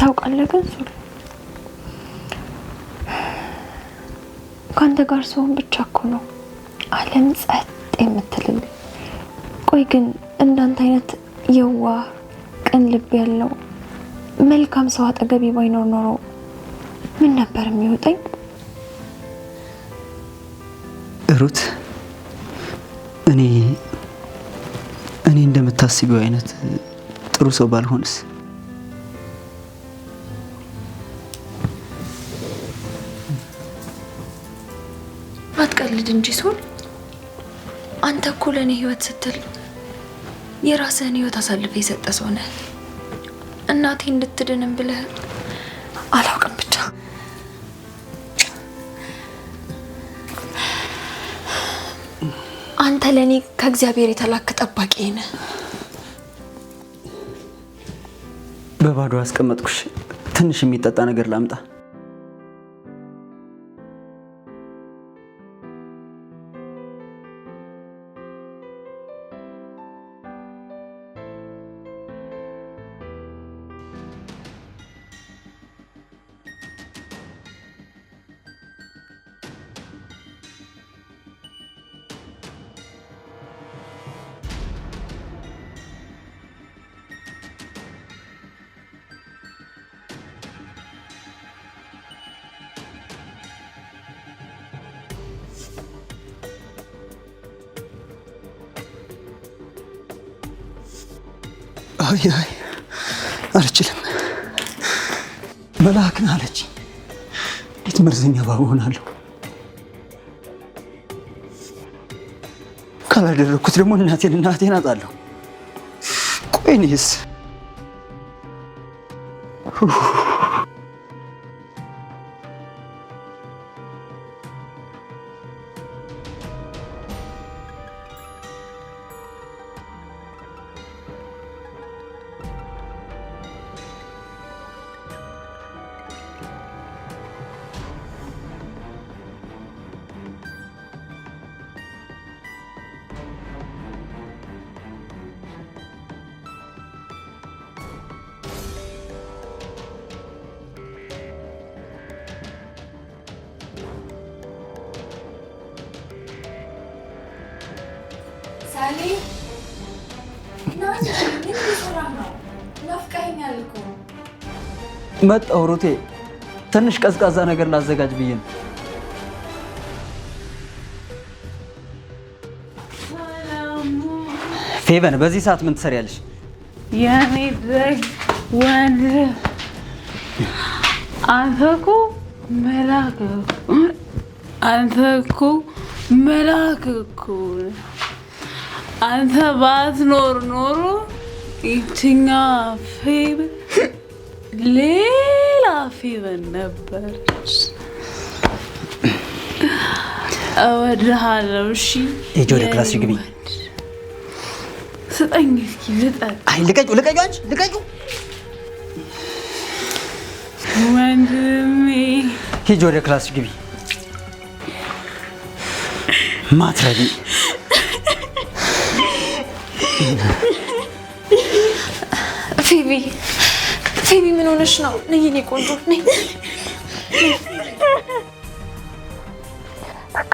ታውቃለህ ግን ሱል ካንተ ጋር ሰውን ብቻ እኮ ነው ዓለም ጸጥ የምትልልኝ። ቆይ ግን እንዳንተ አይነት የዋህ ቅን ልብ ያለው መልካም ሰው አጠገቤ ባይኖር ኖሮ ምን ነበር የሚወጣኝ? ሩት እኔ እንደምታስቢው አይነት ጥሩ ሰው ባልሆንስ? አትቀልድ እንጂ ሱል አንተ እኮ ለኔ ህይወት ስትል የራስህን ህይወት አሳልፈ የሰጠ ሰው ነህ። እናቴ እንድትድንም ብለህ አላውቅም ብቻ አንተ ለኔ ከእግዚአብሔር የተላከ ጠባቂ ነህ። በባዶ አስቀመጥኩሽ። ትንሽ የሚጠጣ ነገር ላምጣ? አይ አልችልም። መልአክን አለች። እንዴት መርዘኛ እባብ እሆናለሁ? ካላደረኩት ደግሞ እናቴን አጣለሁ። ቆይ እኔስ ሳሊ ናቲ ምን ይሰራ ነው? ናፍቀኸኛል እኮ። መጣሁ ሩቴ። ትንሽ ቀዝቃዛ ነገር ላዘጋጅ ብዬ ነው። ፌቨን በዚህ ሰዓት ምን ትሰሪያለሽ? የኔ ደግ ወንድ አንተ እኮ መልአክ እኮ አንተ ባትኖር ኖሮ ይችኛ ፌቨን ሌላ ፌቨን ነበረች። እወድሃለሁ። እሺ ሂጂ ወደ ክላስ ግቢ። ስጠኝ እስኪ ልጠጥ። አይ ልቀቂው አንቺ ልቀቂው። ወንድሜ ሂጂ ወደ ክላስ ግቢ። ማትረቢ ፊቢ ምን ሆነሽ ነው? ነይ የኔ ቆንጆ ነይ። በቃ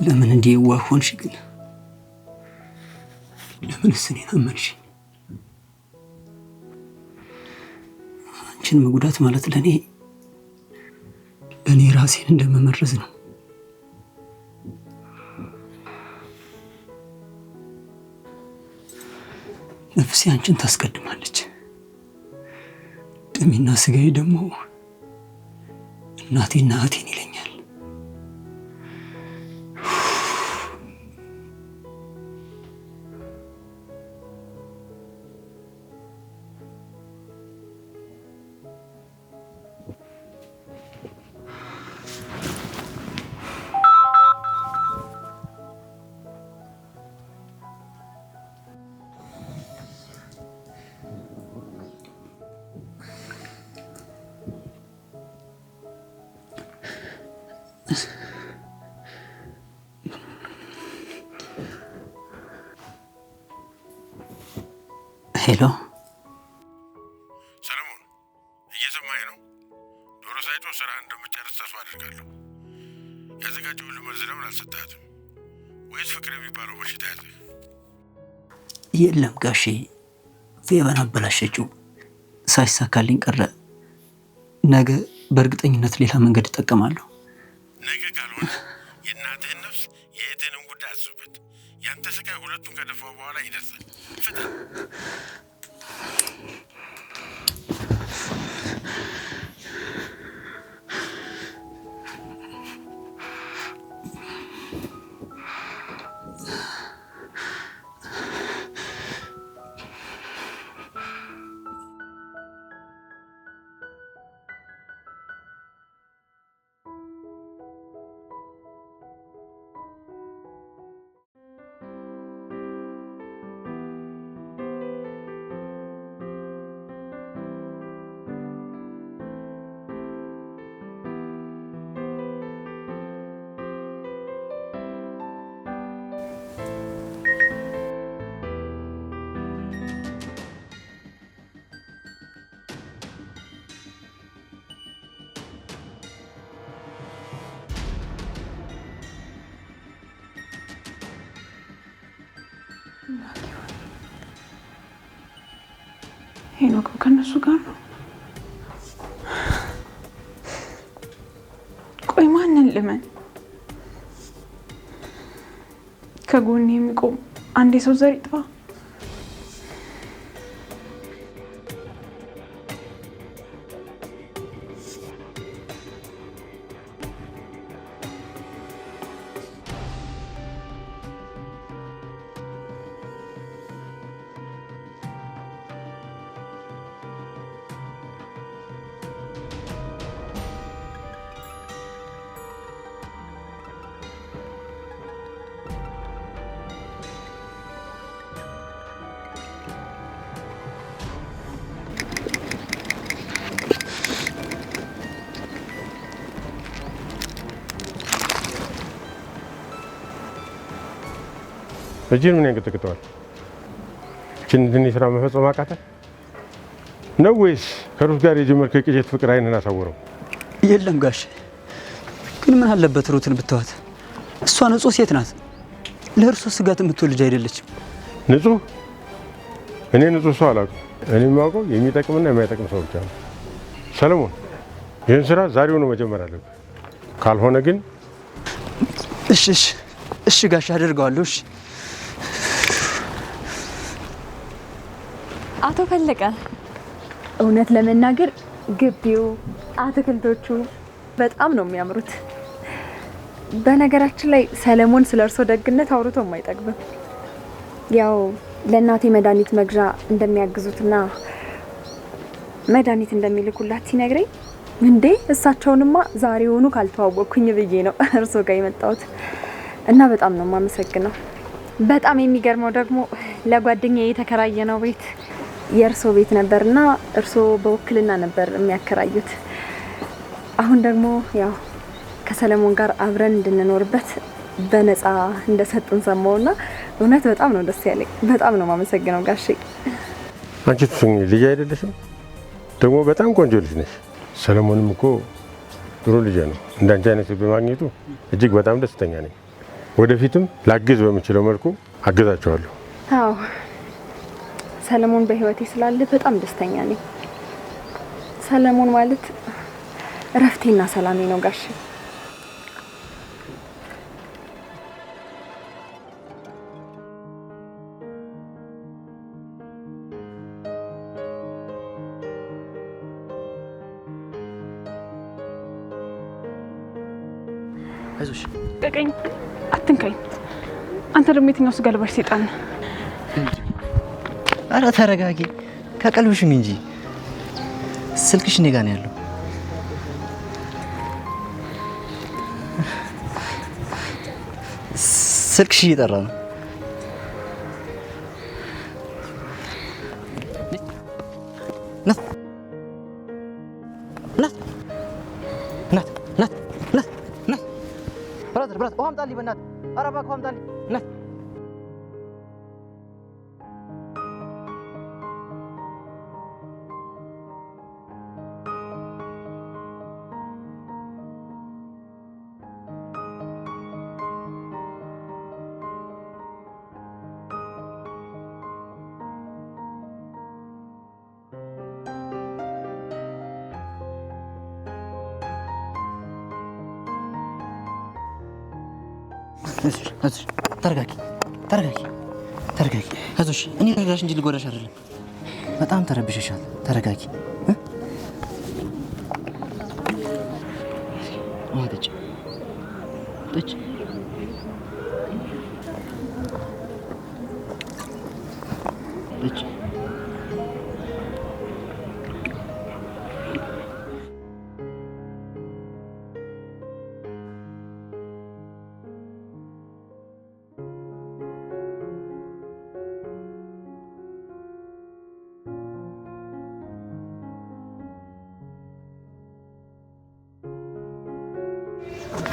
ለምን እንዲህ የዋህ ሆንሽ ግን? ለምንስ እኔን አመንሽኝ? አንቺን መጉዳት ማለት ለኔ ራሴን እንደመመረዝ ነው። ነፍሴ አንቺን ታስቀድማለች። ደሜና ስጋዬ ደግሞ እናቴና እህቴን ይለኛል። ሄሎ ሰለሞን፣ እየሰማኸኝ ነው? ዶሮ ሳይጮ ስራ እንደምጨርስ ተስፋ አድርጋለሁ። ያዘጋጀሁልህ መርዝ ለምን አልሰጣትም? ወይስ ፍቅር የሚባለው በሽታ ያዘ? የለም ጋሼ፣ ፌቨን አበላሸችው። ሳይሳካልኝ ቀረ። ነገ በእርግጠኝነት ሌላ መንገድ እጠቀማለሁ። ነገ ካልሆነ የእናትህን ነፍስ የእህትህንም ጉዳይ አስብበት። ያንተ ስቃይ ሁለቱን ከደፋው በኋላ ይደርሳል። ፍጠን። ሄኖክ ከነሱ ጋር ነው። ቆይ ማንን ልመን? ከጎኔ የሚቆም አንድ የሰው ዘር ይጥፋ። እጅን ምን ያንቀጠቅጠዋል? ትንሽ ስራ መፈጸም አቃተ ነው ወይስ ከሩስ ጋር የጀመርከው የቅዠት ፍቅር አይንን አሳወረው? የለም ጋሽ፣ ግን ምን አለበት ሩትን ብትዋት? እሷ ንጹህ ሴት ናት። ለእርሶ ስጋት የምትወልጅ አይደለችም። ንጹህ? እኔ ንጹህ ሰው አላውቅም። እኔ የማውቀው የሚጠቅምና የማይጠቅም ሰው ብቻ ነው። ሰለሞን፣ ይህን ስራ ዛሬውኑ መጀመር አለብህ። ካልሆነ ግን እሺ ጋሽ፣ አደርገዋለሁ። እሺ። አቶ ፈለቀ፣ እውነት ለመናገር ግቢው፣ አትክልቶቹ በጣም ነው የሚያምሩት። በነገራችን ላይ ሰለሞን ስለ እርሶ ደግነት አውርቶ የማይጠግብም። ያው ለእናቴ መድኃኒት መግዣ እንደሚያግዙትና መድኃኒት እንደሚልኩላት ሲነግረኝ እንዴ እሳቸውንማ ዛሬውኑ ካልተዋወቅኩኝ ብዬ ነው እርሶ ጋር የመጣሁት እና በጣም ነው የማመሰግነው። በጣም የሚገርመው ደግሞ ለጓደኛዬ የተከራየነው ቤት የእርሶ ቤት ነበርና እርሶ በውክልና ነበር የሚያከራዩት። አሁን ደግሞ ያው ከሰለሞን ጋር አብረን እንድንኖርበት በነፃ እንደሰጡን ሰማውና እውነት በጣም ነው ደስ ያለኝ። በጣም ነው የማመሰግነው ጋሼ። አንቺ ትሱኝ ልጅ አይደለሽም? ደግሞ በጣም ቆንጆ ልጅ ነሽ። ሰለሞንም እኮ ጥሩ ልጅ ነው። እንዳንቺ አይነት በማግኘቱ እጅግ በጣም ደስተኛ ነኝ። ወደፊትም ላግዝ በምችለው መልኩ አግዛቸዋለሁ። አዎ ሰለሞን በህይወቴ ስላለ በጣም ደስተኛ ነኝ። ሰለሞን ማለት እረፍቴና ሰላሜ ነው ጋሼ። አይዞሽ። ቀቀኝ፣ አትንካኝ። አንተ ደግሞ የትኛው ስጋ ልባሽ ሰይጣን ነህ? ኧረ ተረጋጊ፣ ከቀልብሽኝ እንጂ ስልክሽ እኔ ጋር ነው ያለው። ስልክሽ እየጠራ ነው። ብራዘር ውሃ አምጣልኝ በእናትህ። ኧረ እባክህ ውሃ አምጣልኝ። ተረጋጊ። አይዞሽ፣ እኔ ልረዳሽ እንጂ ልጎዳሽ አይደለም። በጣም ተረብሸሻል። ተረጋጊ። ጠጪ።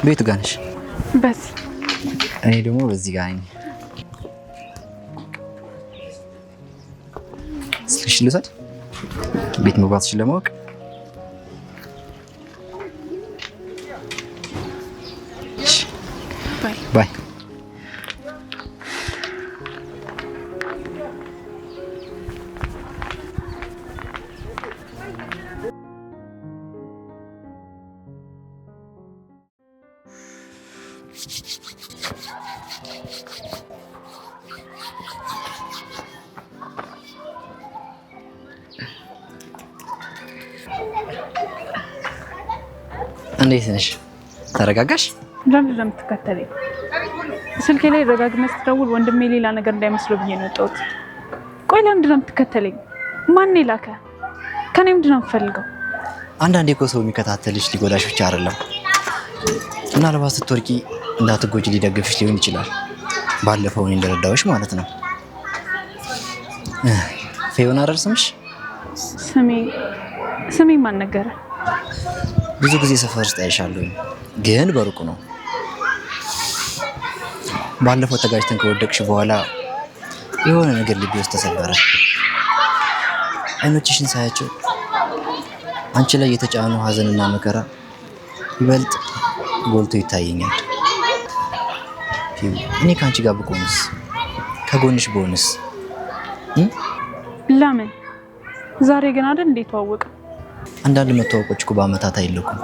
ቤቱ ጋር ነሽ? በዚህ እኔ ደግሞ በዚህ ጋር ነኝ። ስልክሽን ልውሰድ? ቤት መግባትሽን ለማወቅ ባይ። እንዴት ነሽ? ተረጋጋሽ? ለምን ለምትከተለኝ? ስልኬ ላይ ደጋግመህ ስትደውል ወንድሜ ሌላ ነገር እንዳይመስለው ብዬ ነው የወጣሁት። ቆይ ለምንድን ነው የምትከተለኝ? ማን ላከ? ከኔ ምንድን ነው የምትፈልገው? አንዳንዴ እኮ ሰው የሚከታተልሽ ሊጎዳሽ ብቻ አይደለም፣ ምናልባት ስትወርቂ እንዳትጎጂ ሊደግፍሽ ሊሆን ይችላል። ባለፈው እኔ እንደረዳሁሽ ማለት ነው። ፌዮን አይደል ስምሽ? ስሜ ማን ነገረ? ብዙ ጊዜ ሰፈር ውስጥ አይሻለሁ፣ ግን በሩቁ ነው። ባለፈው ተጋጭተን ከወደቅሽ በኋላ የሆነ ነገር ልቤ ውስጥ ተሰበረ። አይኖችሽን ሳያቸው አንቺ ላይ የተጫነው ሀዘንና መከራ ይበልጥ ጎልቶ ይታየኛል። እኔ ከአንቺ ጋር ብቆምስ፣ ከጎንሽ ብሆንስ? ለምን ዛሬ ግን አይደል እንዴት ተዋወቀ? አንዳንድ መተዋወቆች እኮ በአመታት አይለኩም።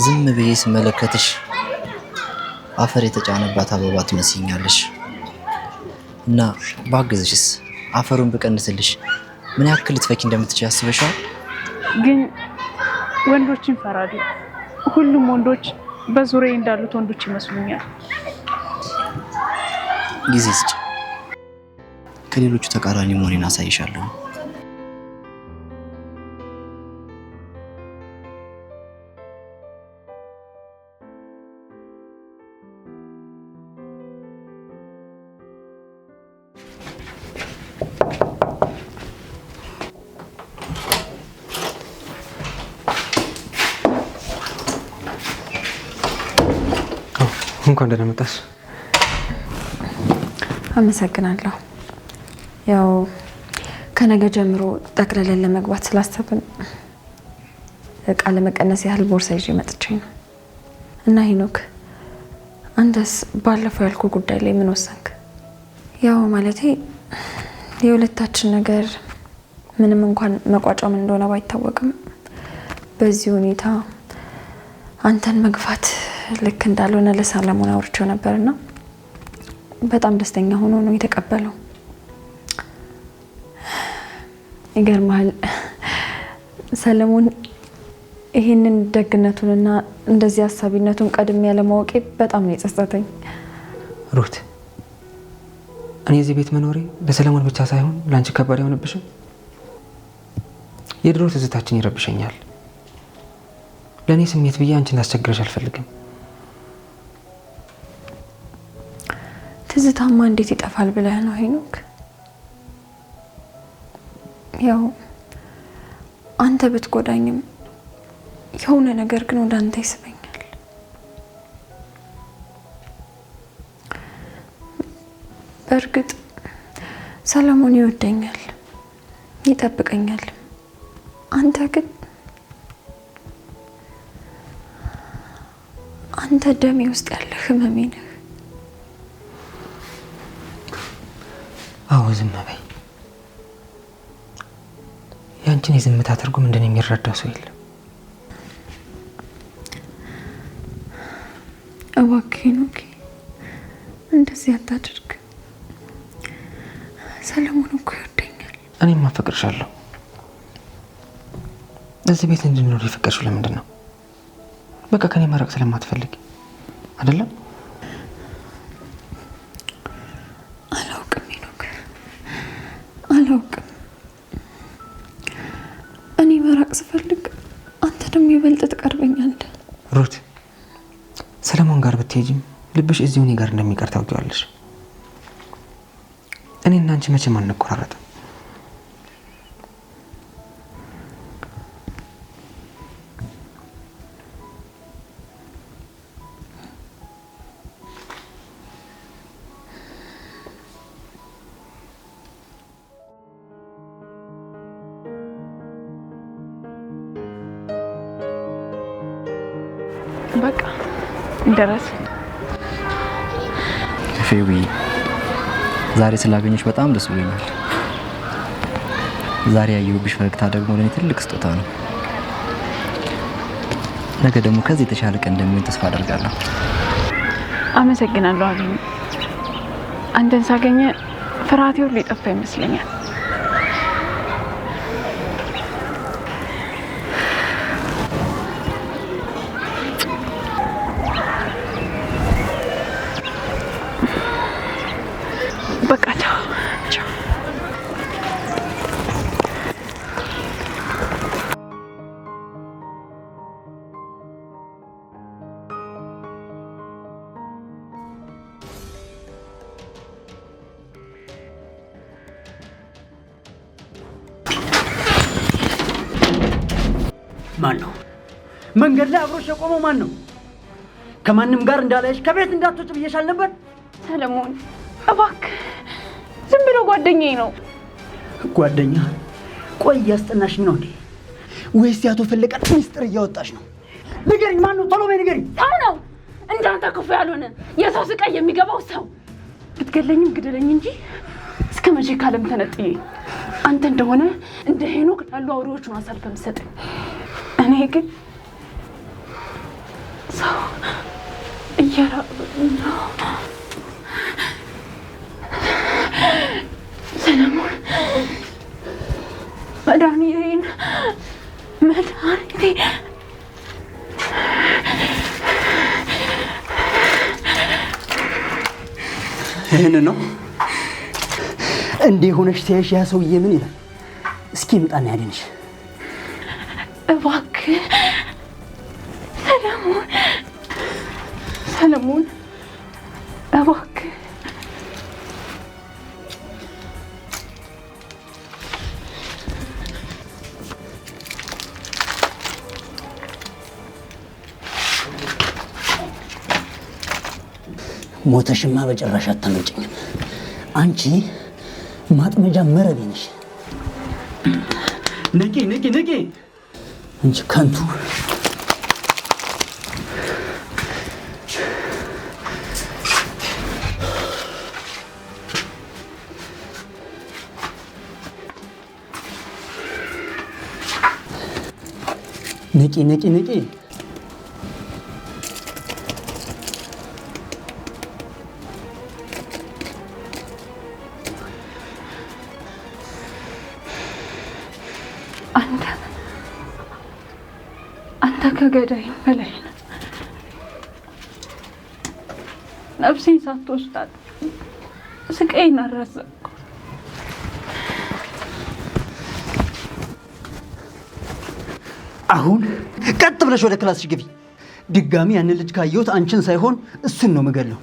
ዝም ብዬ ስመለከትሽ አፈር የተጫነባት አበባ ትመስኛለሽ። እና ባግዝሽስ፣ አፈሩን ብቀንስልሽ ምን ያክል ልትፈኪ እንደምትችይ አስበሻል? ግን ወንዶችን ፈራለሁ። ሁሉም ወንዶች በዙሪያዬ እንዳሉት ወንዶች ይመስሉኛል። ጊዜ ስጭ፣ ከሌሎቹ ተቃራኒ መሆኔን አሳይሻለሁ። እንኳን ደህና መጣሽ። አመሰግናለሁ። ያው ከነገ ጀምሮ ጠቅልለን ለመግባት ስላሰብን እቃ ለመቀነስ ያህል ቦርሳ ይዤ መጥቼ ነው። እና ሄኖክ፣ አንተስ ባለፈው ያልኩ ጉዳይ ላይ ምን ወሰንክ? ያው ማለቴ የሁለታችን ነገር ምንም እንኳን መቋጫው ምን እንደሆነ ባይታወቅም በዚህ ሁኔታ አንተን መግፋት ልክ እንዳልሆነ ለሰለሞን አውርቼው ነበርና በጣም ደስተኛ ሆኖ ነው የተቀበለው። ይገርማል፣ ሰለሞን ይሄንን ደግነቱንና እንደዚህ አሳቢነቱን ቀድሜ ያለማወቄ በጣም ነው የጸጸተኝ። ሩት እኔ እዚህ ቤት መኖሬ ለሰለሞን ብቻ ሳይሆን ላንቺ ከባድ አይሆንብሽም? የድሮ ትዝታችን ይረብሸኛል። ለእኔ ስሜት ብዬ አንቺን ላስቸግረሽ አልፈልግም። ትዝታማ እንዴት ይጠፋል ብለህ ነው ሄኖክ? ያው አንተ ብትጎዳኝም የሆነ ነገር ግን ወደ አንተ ይስበኛል። በእርግጥ ሰለሞን ይወደኛል፣ ይጠብቀኛል። አንተ ግን አንተ ደሜ ውስጥ ያለ ህመሜ ነህ። አዎ ዝም በይ። ያንቺን የዝምታ ትርጉም እንደኔ የሚረዳው ሰው የለም። እባክህ ሄኖክ እንደዚህ አታድርግ። ሰለሞን እኮ ይወደኛል። እኔም አፈቅርሻለሁ። እዚህ ቤት እንድንኖር የፈቀድሽው ለምንድን ነው? በቃ ከኔ መራቅ ስለማትፈልጊ አይደለም? አላውቅም ሄኖክ፣ አላውቅም። እኔ መራቅ ስፈልግ አንተ ደግሞ ይበልጥ ትቀርበኛለህ። ሩት ሰለሞን ጋር ብትሄጂም ልብሽ እዚሁ እኔ ጋር እንደሚቀር ታውቂዋለሽ። እኔና አንቺ መቼም አንቆራረጥም። በቃ እንደራስ ፌዊ ዛሬ ስላገኘሽ በጣም ደስ ብሎኛል። ዛሬ ያየሁብሽ ፈገግታ ደግሞ ለኔ ትልቅ ስጦታ ነው። ነገ ደግሞ ከዚህ የተሻለ ቀን እንደሚሆን ተስፋ አደርጋለሁ። አመሰግናለሁ አብይ። አንተን ሳገኘ ፍርሃቴ ሁሉ የጠፋ ይመስለኛል። በቃ ቻው ቻው። ማን ነው መንገድ ላይ አብሮሽ የቆመው? ማን ነው? ከማንም ጋር እንዳላይሽ ከቤት እንዳትወጪ ብዬሻል ነበር። ሰለሞን እባክህ ዝም ብሎ ጓደኛዬ ነው። ጓደኛ? ቆይ እያስጠናሽኝ ነው እንዴ? ወይስ ያቶ ፈለቀ ሚስጥር እያወጣሽ ነው? ንገሪኝ፣ ማን ነው? ቶሎ በይ ንገሪኝ። ሰው ነው እንዳንተ ክፉ ያልሆነ የሰው ስቃይ የሚገባው ሰው። ብትገለኝም ግደለኝ እንጂ እስከ መቼ ካለም ተነጥዬ አንተ እንደሆነ እንደ ሄኖክ ላሉ አውሬዎቹን አሳልፈ የምትሰጠኝ። እኔ ግን ሰው እየራበኝ ነው። ሰለሞን መድኃኒቴን ይህን ነው እንዴ ሆነሽ ሲያይሽ ያ ሰውዬ ምን ይላል? እስኪ ምጣና ያድንሽ እባክህ ሰለሞን፣ ሰለሞን እባክህ። ሞተሽማ በጭራሽ አታመጭኝም። አንቺ ማጥመጃ መረብ ነሽ። ንቂ ንቂ ንቂ እንጂ ከንቱ። ንቂ ንቂ ንቂ። አንተ ከገዳይ በላይ ነህ። ነፍሴን ሳትወስዳት ስቃዬን አራዘምኩ። አሁን ቀጥ ብለሽ ወደ ክላስሽ ግቢ። ድጋሚ ያንን ልጅ ካየሁት አንቺን ሳይሆን እሱን ነው የምገለው።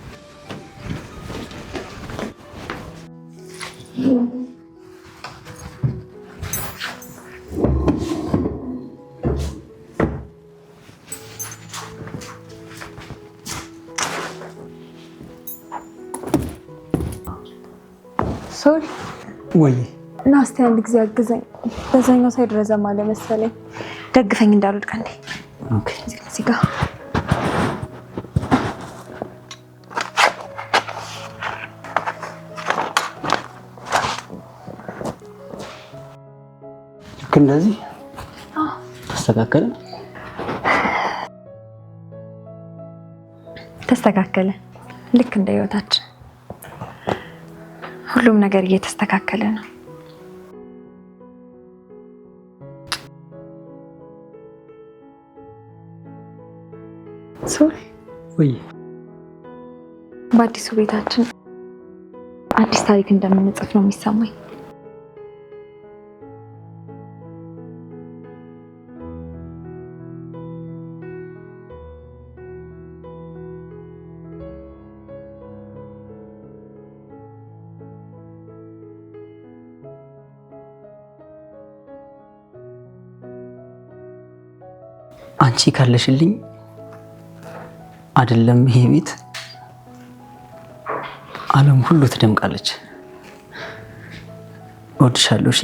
ሶል ወይ እና እስቲ አንድ ጊዜ አግዘኝ። በዛኛው ሳይድ ረዘም አለ መሰለኝ። ደግፈኝ እንዳልወድቅ እንዴ። ኦኬ እዚህ ጋር ልክ እንደዚህ ተስተካከለ። ተስተካከለ። ልክ እንደ ህይወታችን ሁሉም ነገር እየተስተካከለ ነው። ሶል ወይ በአዲሱ ቤታችን አዲስ ታሪክ እንደምንጽፍ ነው የሚሰማኝ። አንቺ ካለሽልኝ አይደለም ይሄ ቤት ዓለም ሁሉ ትደምቃለች። እወድሻለሁ። እሺ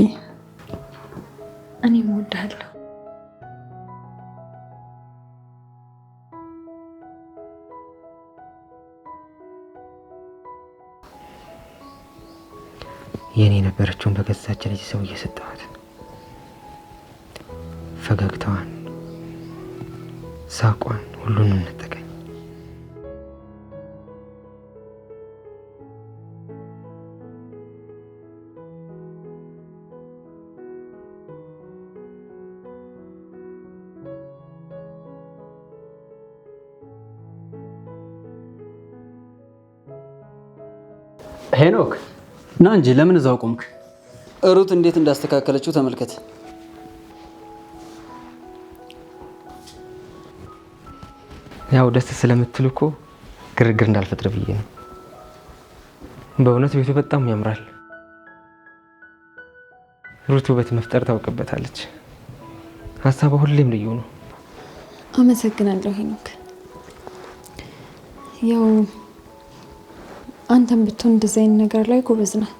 እኔም እወድሃለሁ። የኔ የነበረችውን በገዛች ልጅ ሰው እየሰጠኋት ፈገግታዋን፣ ሳቋን ሁሉንም ነጠቀኝ። ሄኖክ ና እንጂ ለምን እዛው ቆምክ? ሩት እንዴት እንዳስተካከለችው ተመልከት። ያው ደስ ስለምትሉ እኮ ግርግር እንዳልፈጥር ብዬ ነው። በእውነት ቤቱ በጣም ያምራል። ሩት ውበት መፍጠር ታውቅበታለች። ሀሳቧ ሁሌም ልዩ ነው። አመሰግናለሁ ሄኖክ። ያው አንተም ብትሆን እንደዚህ አይነት ነገር ላይ ጎበዝ ነህ።